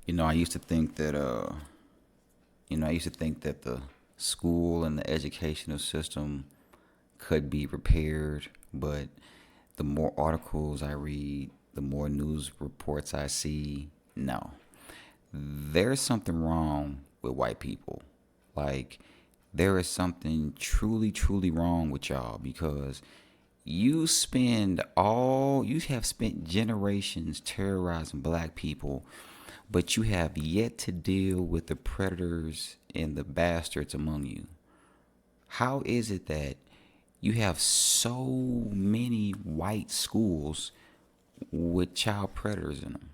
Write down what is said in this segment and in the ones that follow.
I used to think that the school and the educational system could be repaired, but the more articles I read, the more news reports I see, no. There's something wrong with white people. Like, there is something truly, truly wrong with y'all because you have spent generations terrorizing black people, but you have yet to deal with the predators and the bastards among you. How is it that you have so many white schools with child predators in them?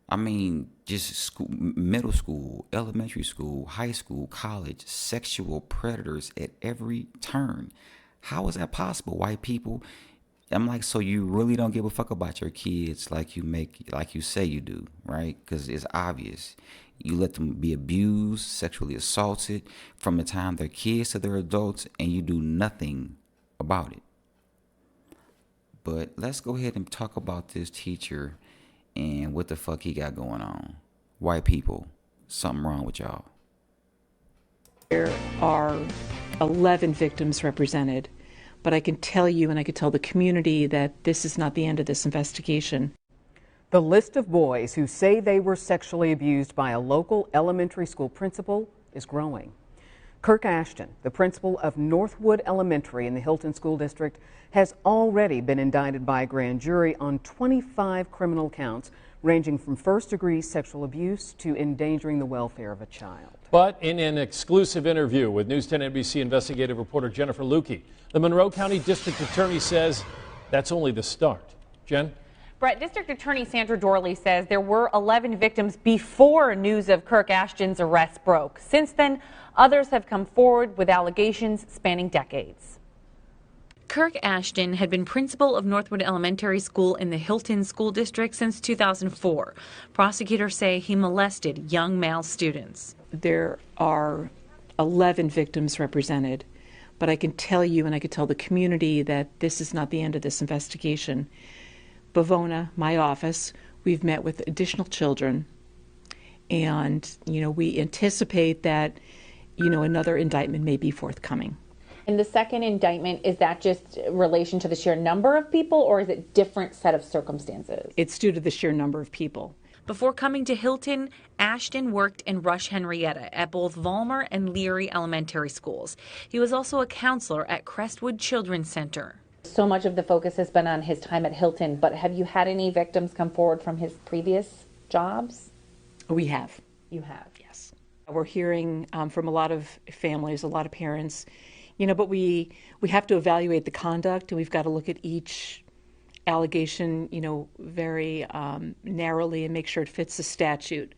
I mean, just school, middle school, elementary school, high school, college, sexual predators at every turn. How is that possible, white people? I'm like, so you really don't give a fuck about your kids like you say you do, right? Because it's obvious. You let them be abused, sexually assaulted from the time they're kids to they're adults, and you do nothing about it. But let's go ahead and talk about this teacher and what the fuck he got going on. White people, something wrong with y'all. There are 11 victims represented, but I can tell you and I can tell the community that this is not the end of this investigation. The list of boys who say they were sexually abused by a local elementary school principal is growing. Kirk Ashton, the principal of Northwood Elementary in the Hilton School District, has already been indicted by a grand jury on 25 criminal counts, ranging from first-degree sexual abuse to endangering the welfare of a child. But in an exclusive interview with News 10 NBC investigative reporter Jennifer Lukey, the Monroe County District Attorney says that's only the start. Jen? Brett, District Attorney Sandra Dorley says there were 11 victims before news of Kirk Ashton's arrest broke. Since then, others have come forward with allegations spanning decades. Kirk Ashton had been principal of Northwood Elementary School in the Hilton School District since 2004. Prosecutors say he molested young male students. There are 11 victims represented, but I can tell you and I can tell the community that this is not the end of this investigation. Bavona, my office, we've met with additional children, and we anticipate that another indictment may be forthcoming. And the second indictment, is that just relation to the sheer number of people, or is it different set of circumstances? It's due to the sheer number of people. Before coming to Hilton, Ashton worked in Rush Henrietta at both Vollmer and Leary elementary schools. He was also a counselor at Crestwood Children's Center. So much of the focus has been on his time at Hilton, but have you had any victims come forward from his previous jobs? We have. You have? Yes. We're hearing from a lot of families, a lot of parents, but we have to evaluate the conduct, and we've got to look at each allegation, very narrowly and make sure it fits the statute.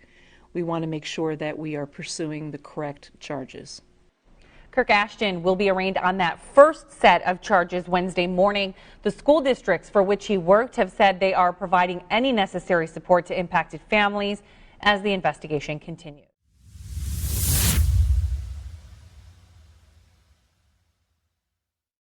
We want to make sure that we are pursuing the correct charges. Kirk Ashton will be arraigned on that first set of charges Wednesday morning. The school districts for which he worked have said they are providing any necessary support to impacted families as the investigation continues.